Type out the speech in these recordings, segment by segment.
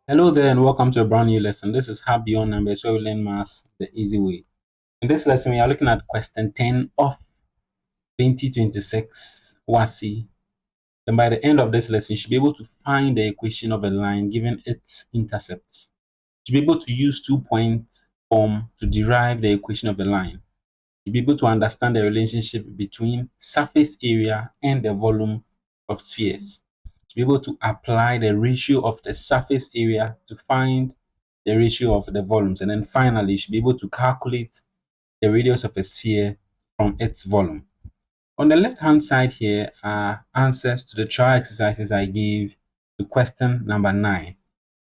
Hello there and welcome to a brand new lesson. This is How Beyond Numbers, where we learn maths the easy way. In this lesson, we are looking at question 10 of 2026 WASSCE. And by the end of this lesson, you should be able to find the equation of a line given its intercepts. You should be able to use 2-point form to derive the equation of a line. You should be able to understand the relationship between surface area and the volume of spheres. To be able to apply the ratio of the surface area to find the ratio of the volumes. And then finally, you should be able to calculate the radius of a sphere from its volume. On the left-hand side here are answers to the trial exercises I gave to question number 9.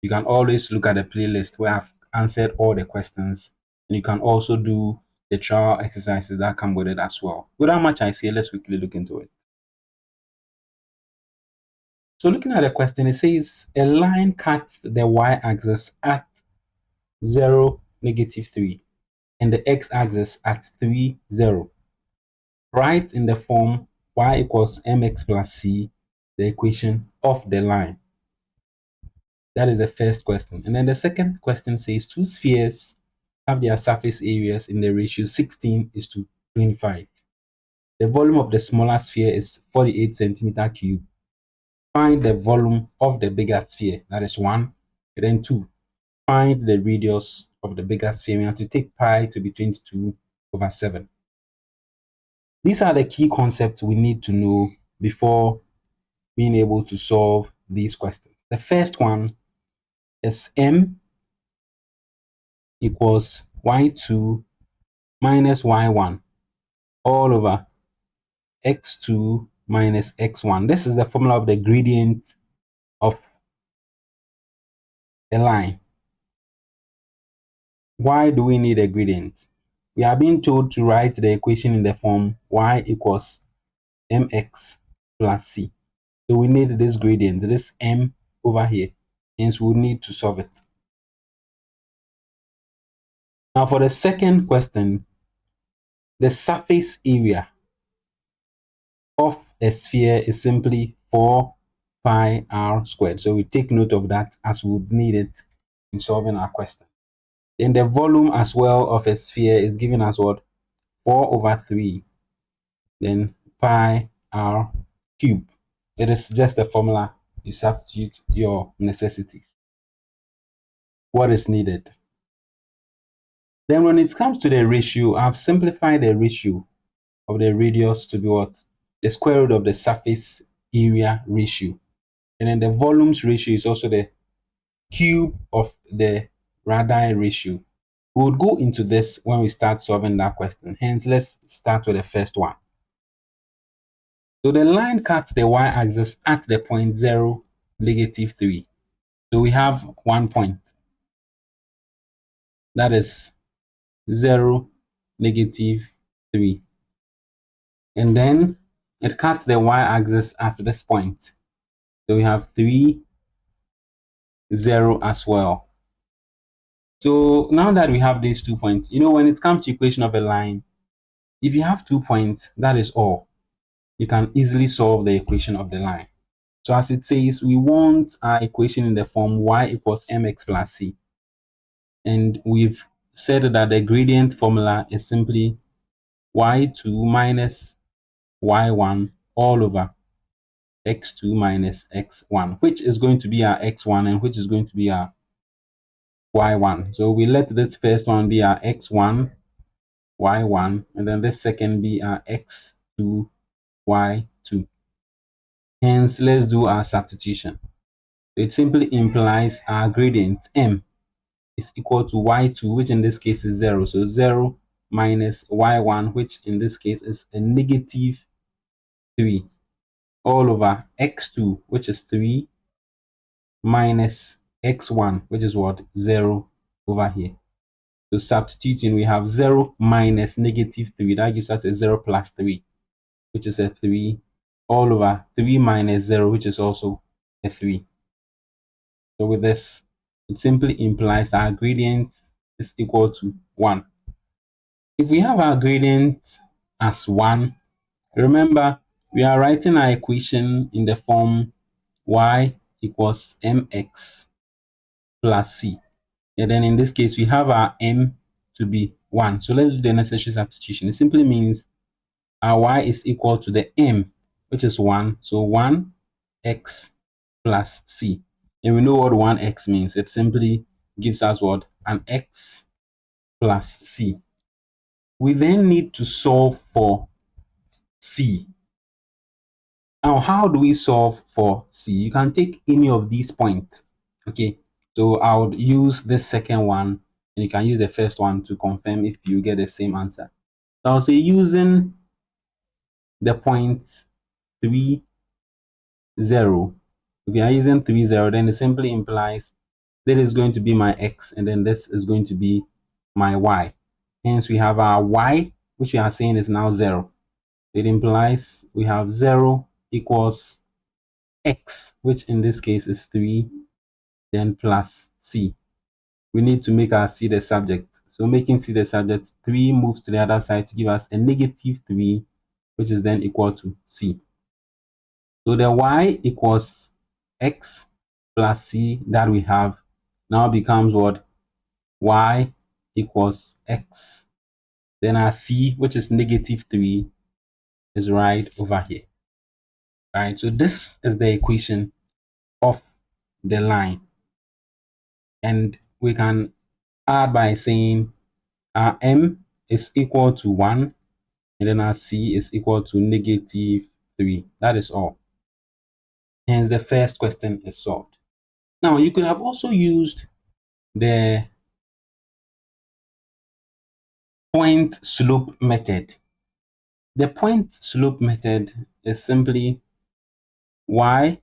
You can always look at the playlist where I've answered all the questions. And you can also do the trial exercises that come with it as well. Without much I say, let's quickly look into it. So looking at the question, it says a line cuts the y-axis at 0, -3, and the x-axis at 3, 0. Write in the form y equals mx plus c, the equation of the line. That is the first question. And then the second question says two spheres have their surface areas in the ratio 16:25. The volume of the smaller sphere is 48 centimeter cube. Find the volume of the bigger sphere, that is 1. And then 2, find the radius of the bigger sphere. We have to take pi to be 22/7. These are the key concepts we need to know before being able to solve these questions. The first one is m equals y2 minus y1 all over x2 minus x1. This is the formula of the gradient of a line. Why do we need a gradient? We are being told to write the equation in the form y equals mx plus c. So we need this gradient, this m over here. Hence, we'll need to solve it. Now for the second question, the surface area of a sphere is simply 4 pi r squared. So we take note of that as we would need it in solving our question. Then the volume as well of a sphere is given as what? 4/3, then pi r cube. It is just a formula. You substitute your necessities. What is needed? Then when it comes to the ratio, I've simplified the ratio of the radius to be what? The square root of the surface area ratio. And then the volumes ratio is also the cube of the radii ratio. We would go into this when we start solving that question. Hence, let's start with the first one. So the line cuts the y-axis at the point 0, -3. So we have 1 point. That is 0, -3. And then it cuts the y-axis at this point. So we have 3, 0 as well. So now that we have these 2 points, when it comes to equation of a line, if you have 2 points, that is all. You can easily solve the equation of the line. So as it says, we want our equation in the form y equals mx plus c. And we've said that the gradient formula is simply y2 minus y1 all over x2 minus x1, which is going to be our x1 and which is going to be our y1. So we let this first one be our x1, y1, and then this second be our x2, y2. Hence, let's do our substitution. It simply implies our gradient m is equal to y2, which in this case is 0. So 0 minus y1, which in this case is a -3, all over x2, which is 3, minus x1, which is what? 0 over here. So substituting, we have 0 minus -3. That gives us a 0 plus 3, which is a 3, all over 3 minus 0, which is also a 3. So with this, it simply implies our gradient is equal to 1. If we have our gradient as 1, remember, we are writing our equation in the form y equals mx plus c. And then in this case, we have our m to be 1. So let's do the necessary substitution. It simply means our y is equal to the m, which is 1. So 1x plus c. And we know what 1x means. It simply gives us what? An x plus c. We then need to solve for c. Now, how do we solve for c? You can take any of these points. Okay, so I would use this second one, and you can use the first one to confirm if you get the same answer. So I'll say using the point 3, 0. If you are using 3, 0, then it simply implies that is going to be my x, and then this is going to be my y. Hence, we have our y, which we are saying is now 0. It implies we have 0 equals x, which in this case is 3, then plus c. We need to make our c the subject. So making c the subject, 3 moves to the other side to give us a negative 3, which is then equal to c. So the y equals x plus c that we have now becomes what? Y equals x. Then our c, which is negative 3, is right over here. All right, so this is the equation of the line. And we can add by saying our m is equal to 1, and then our c is equal to negative 3. That is all. Hence, the first question is solved. Now, you could have also used the point slope method. The point slope method is simply y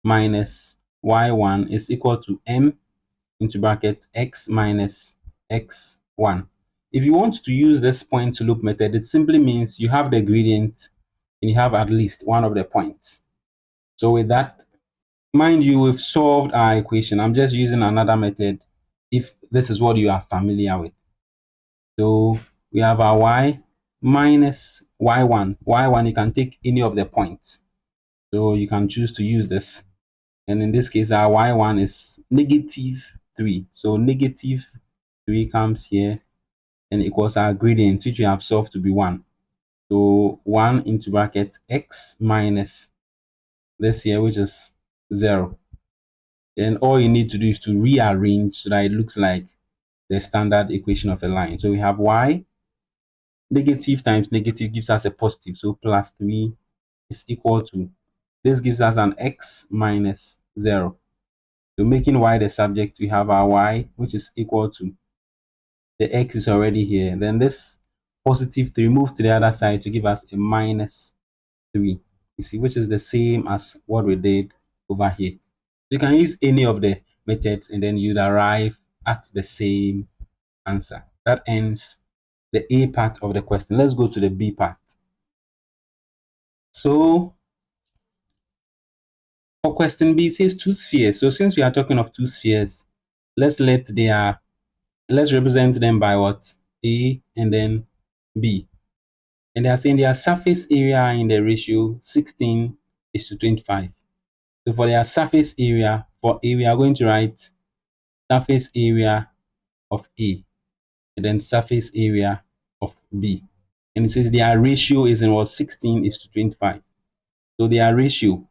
minus y1 is equal to m into bracket x minus x1. If you want to use this point slope method, it simply means you have the gradient and you have at least one of the points. So with that, mind you, we've solved our equation. I'm just using another method if this is what you are familiar with. So we have our y minus y1. Y1, you can take any of the points. So you can choose to use this. And in this case, our y1 is negative 3. So negative 3 comes here and equals our gradient, which we have solved to be 1. So 1 into bracket x minus this here, which is 0. Then all you need to do is to rearrange so that it looks like the standard equation of a line. So we have y, negative times negative gives us a positive. So plus 3 is equal to, this gives us an x minus 0. So making y the subject, we have our y, which is equal to, the x is already here. Then this positive 3 moves to the other side to give us a minus 3. You see, which is the same as what we did over here. You can use any of the methods and then you'd arrive at the same answer. That ends the A part of the question. Let's go to the B part. So for question B, it says two spheres. So since we are talking of two spheres, let's represent them by what? A and then B. And they are saying their surface area in the ratio 16 is to 25. So for their surface area, for A, we are going to write surface area of A and then surface area of B. And it says their ratio is in what? 16 is to 25. So their ratio,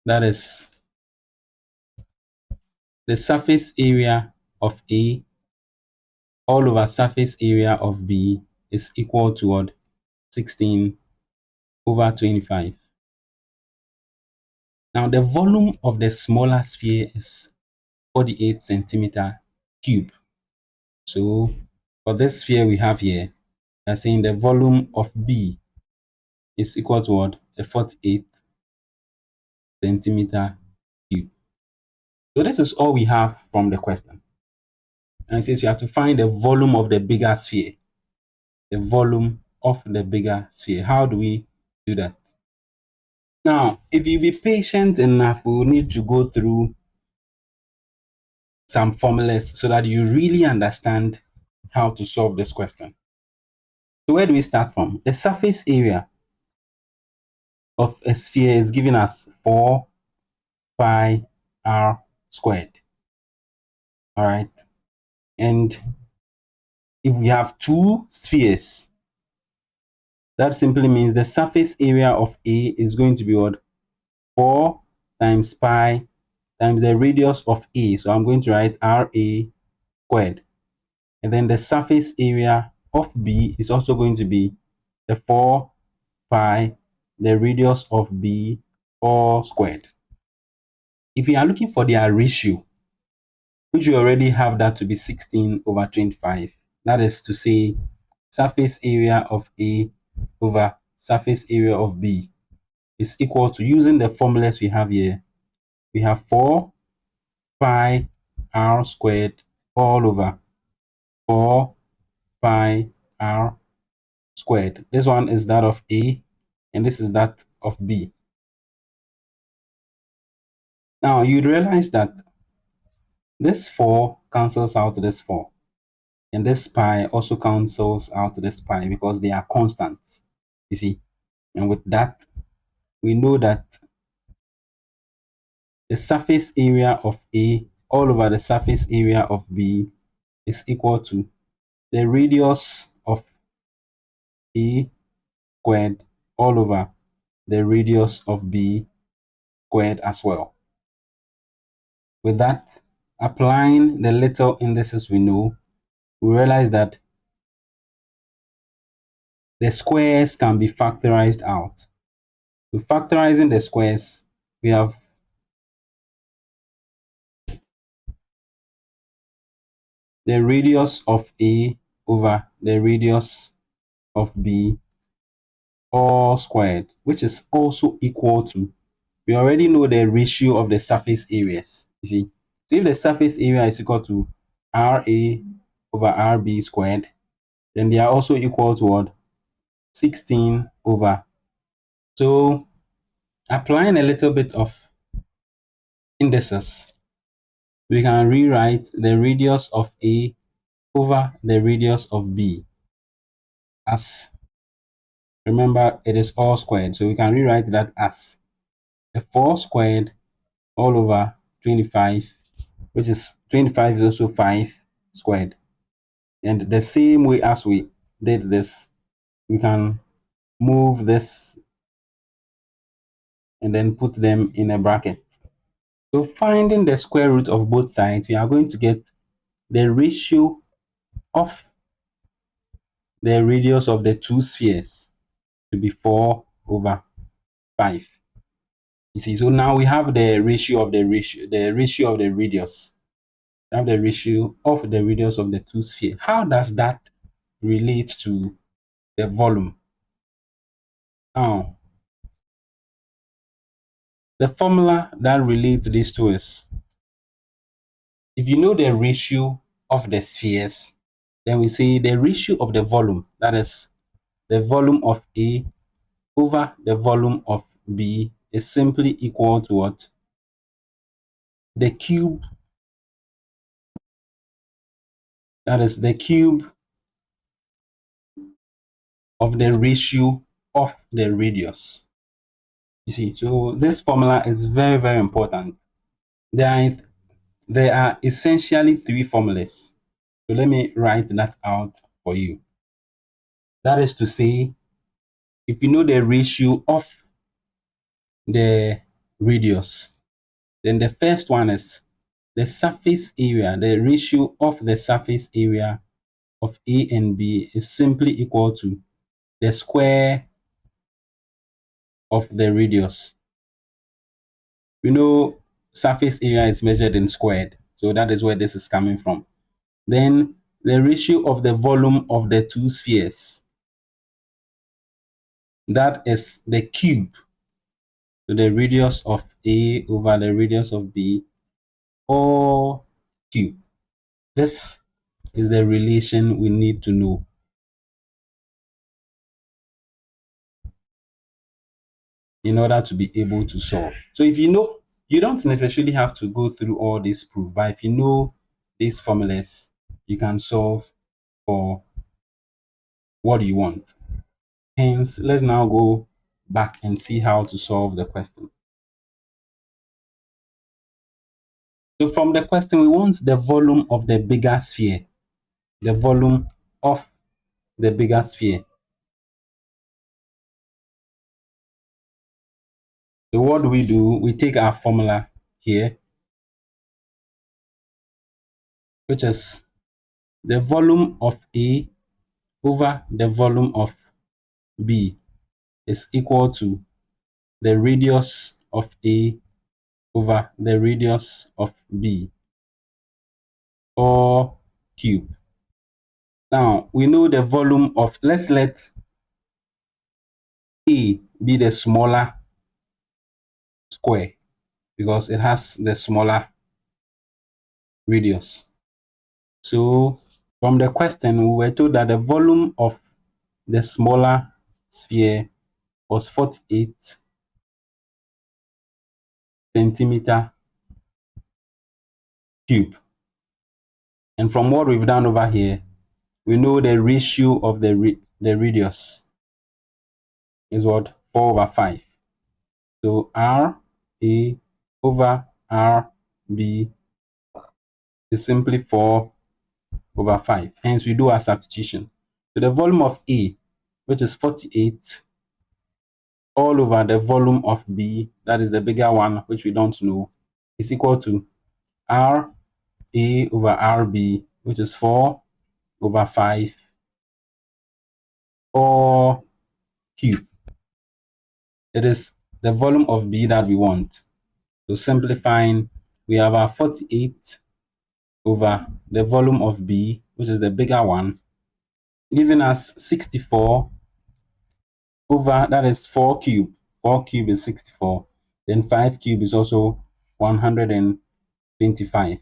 that is the surface area of A all over surface area of B is equal to what? 16 over 25. Now the volume of the smaller sphere is 48 centimeter cube. So for this sphere we have here, we are saying the volume of B is equal to what? A 48 centimeter cube. So this is all we have from the question. And it says you have to find the volume of the bigger sphere. The volume of the bigger sphere. How do we do that? Now, if you be patient enough, we will need to go through some formulas so that you really understand how to solve this question. So where do we start from? The surface area of a sphere is giving us 4 pi r squared. All right. And if we have two spheres, that simply means the surface area of A is going to be what? 4 times pi times the radius of A. So I'm going to write RA squared. And then the surface area of B is also going to be the 4 pi, the radius of B, all squared. If you are looking for their ratio, which you already have that to be 16 over 25, that is to say, surface area of A over surface area of B is equal to, using the formulas we have here, we have 4 pi r squared all over 4 pi r squared. This one is that of A and this is that of B. Now you'd realize that this 4 cancels out this 4 and this pi also cancels out this pi because they are constants, you see. And with that, we know that the surface area of A all over the surface area of B is equal to the radius of A squared all over the radius of B squared as well. With that, applying the little indices we know, we realize that the squares can be factorized out. So factorizing the squares, we have the radius of A over the radius of B all squared, which is also equal to, we already know the ratio of the surface areas, you see. So if the surface area is equal to RA over RB squared, then they are also equal to what? 16 over. So applying a little bit of indices, we can rewrite the radius of A over the radius of B as, remember, it is all squared. So we can rewrite that as a 4 squared all over 25, which is 25 is also 5 squared. And the same way as we did this, we can move this and then put them in a bracket. So finding the square root of both sides, we are going to get the ratio of the radius of the two spheres to be 4 over 5. You see, so now we have the ratio of the ratio of the radius. We have the ratio of the radius of the two spheres. How does that relate to the volume? Now, the formula that relates these two is, if you know the ratio of the spheres, then we say the ratio of the volume, that is the volume of A over the volume of B, is simply equal to what? The cube, that is the cube of the ratio of the radius. You see, so this formula is very, very important. There are essentially three formulas. So let me write that out for you. That is to say, if you know the ratio of the radius, then the first one is the surface area. The ratio of the surface area of A and B is simply equal to the square of the radius. We know surface area is measured in squared, so that is where this is coming from. Then the ratio of the volume of the two spheres, that is the cube, so the radius of A over the radius of B, all cube. This is the relation we need to know in order to be able to solve. So if you know, you don't necessarily have to go through all these proof, but if you know these formulas, you can solve for what you want. Hence, let's now go back and see how to solve the question. So from the question, we want the volume of the bigger sphere. The volume of the bigger sphere. So what do? We take our formula here, which is the volume of A over the volume of B is equal to the radius of A over the radius of B, or cube. Now we know the volume of, let's let A be the smaller square because it has the smaller radius. So from the question, we were told that the volume of the smaller sphere was 48 centimeter cube. And from what we've done over here, we know the ratio of the radius is what? 4 over 5. So R A over R B is simply 4 over 5. Hence, we do our substitution. So the volume of A, which is 48, all over the volume of B, that is the bigger one, which we don't know, is equal to R A over R B, which is 4 over 5, or cube. It is the volume of B that we want. So simplifying, we have our 48 over the volume of B, which is the bigger one, giving us 64 over, that is 4 cube. 4 cube is 64. Then 5 cube is also 125.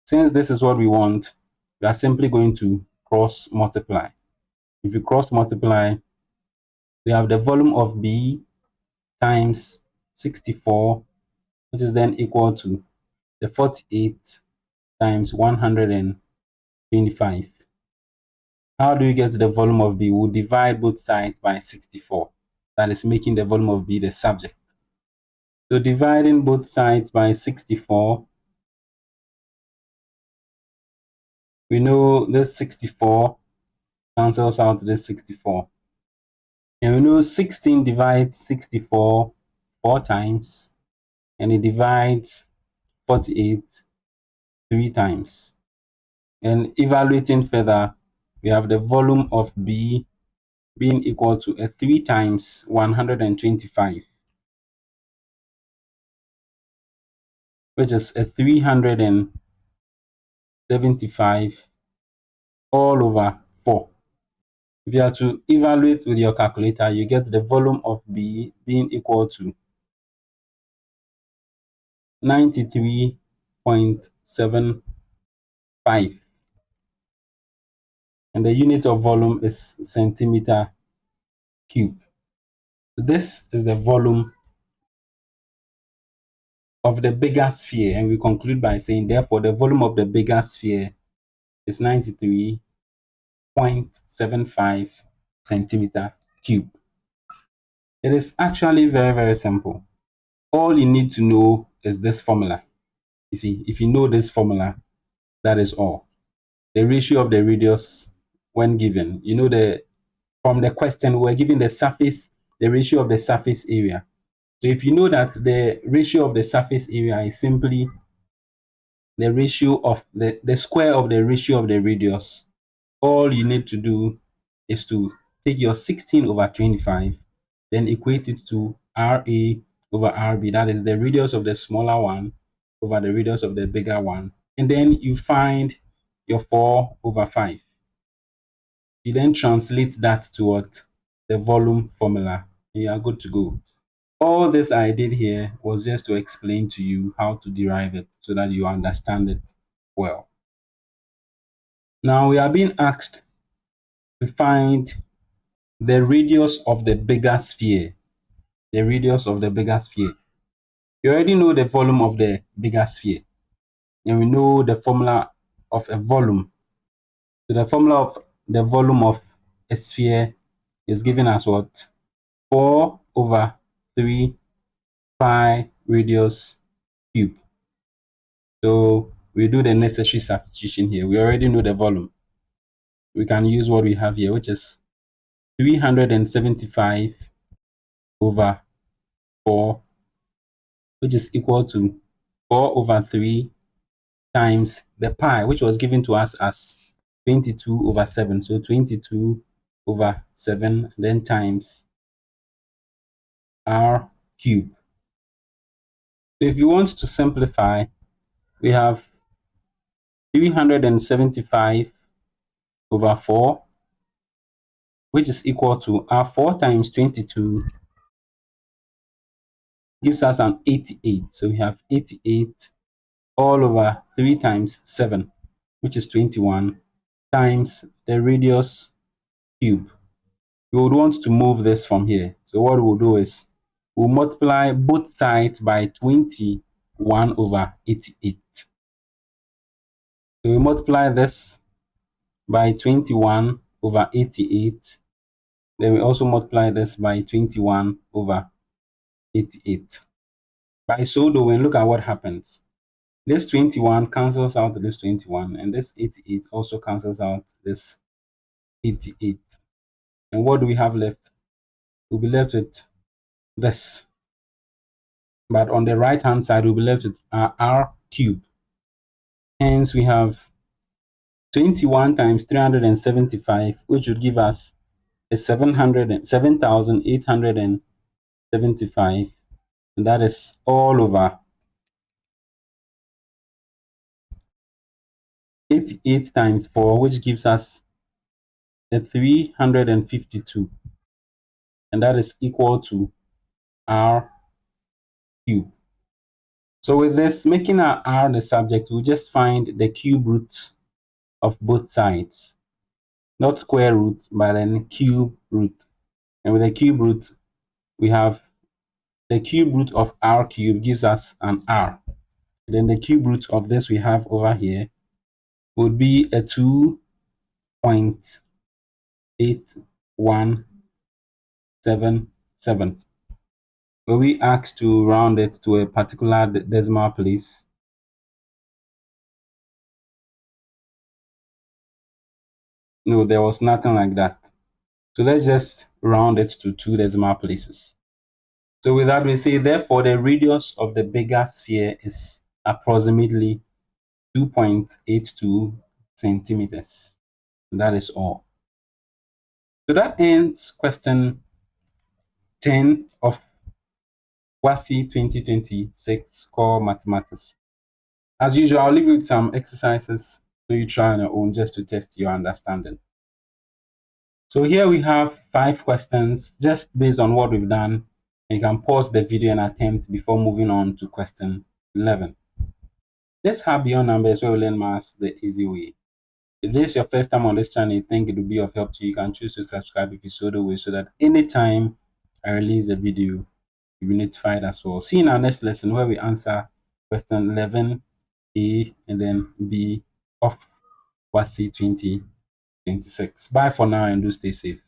Since this is what we want, we are simply going to cross multiply. If you cross multiply, we have the volume of B times 64, which is then equal to the 48 times 125. How do you get the volume of B? We'll divide both sides by 64. That is making the volume of B the subject. So dividing both sides by 64, we know this 64 cancels out this 64. And we know 16 divides 64 4 times, and it divides 48 3 times. And evaluating further, we have the volume of B being equal to a 3 times 125, which is a 375 all over 4. If you are to evaluate with your calculator, you get the volume of B being equal to 93.75, and the unit of volume is centimeter cube. This is the volume of the bigger sphere, and we conclude by saying, therefore, the volume of the bigger sphere is 93.75 centimeter cube. It is actually very, very simple. All you need to know is this formula. You see, if you know this formula, that is all. The ratio of the radius when given, you know, from the question, we're given the surface, the ratio of the surface area. So if you know that the ratio of the surface area is simply the ratio of the square of the ratio of the radius, all you need to do is to take your 16 over 25, then equate it to RA over RB. That is the radius of the smaller one over the radius of the bigger one. And then you find your 4 over 5. You then translate that to what? The volume formula. And you are good to go. All this I did here was just to explain to you how to derive it so that you understand it well. Now we are being asked to find the radius of the bigger sphere. The radius of the bigger sphere. You already know the volume of the bigger sphere, and we know the formula of a volume. So the formula of the volume of a sphere is given as what? 4 over 3 pi radius cube. So we do the necessary substitution here. We already know the volume. We can use what we have here, which is 375 over 4, which is equal to 4 over 3 times the pi, which was given to us as 22 over 7. So 22 over 7, then times r cube. So if you want to simplify, we have 375 over 4, which is equal to r4 times 22 gives us an 88. So we have 88 all over 3 times 7, which is 21, times the radius cube. We would want to move this from here. So what we'll do is we'll multiply both sides by 21 over 88. So we multiply this by 21 over 88. Then we also multiply this by 21 over 88. By so doing, look at what happens. This 21 cancels out this 21, and this 88 also cancels out this 88. And what do we have left? We'll be left with this. But on the right hand side, we'll be left with r cube. Hence, we have 21 times 375, which would give us a 7,875. And that is all over 88 times 4, which gives us a 352. And that is equal to r cube. So with this, making our r the subject, we'll just find the cube root of both sides. Not square root, but then cube root. And with the cube root, we have the cube root of r cube gives us an r. And then the cube root of this we have over here would be a 2.8177. Were we asked to round it to a particular decimal place? No, there was nothing like that. So let's just round it to 2 decimal places. So with that, we say, therefore, the radius of the bigger sphere is approximately 2.82 centimeters. And that is all. So that ends question 10 of WASSCE 2026 Core Mathematics. As usual, I'll leave you with some exercises so you try on your own just to test your understanding. So here we have 5 questions just based on what we've done. You can pause the video and attempt before moving on to question 11. Let's have beyond numbers where we learn maths the easy way. If this is your first time on this channel, you think it will be of help to you, you can choose to subscribe if you so the way, so that anytime I release a video, you'll be notified as well. See you in our next lesson where we answer question 11A and then B of WASSCE 2026. Bye for now and do stay safe.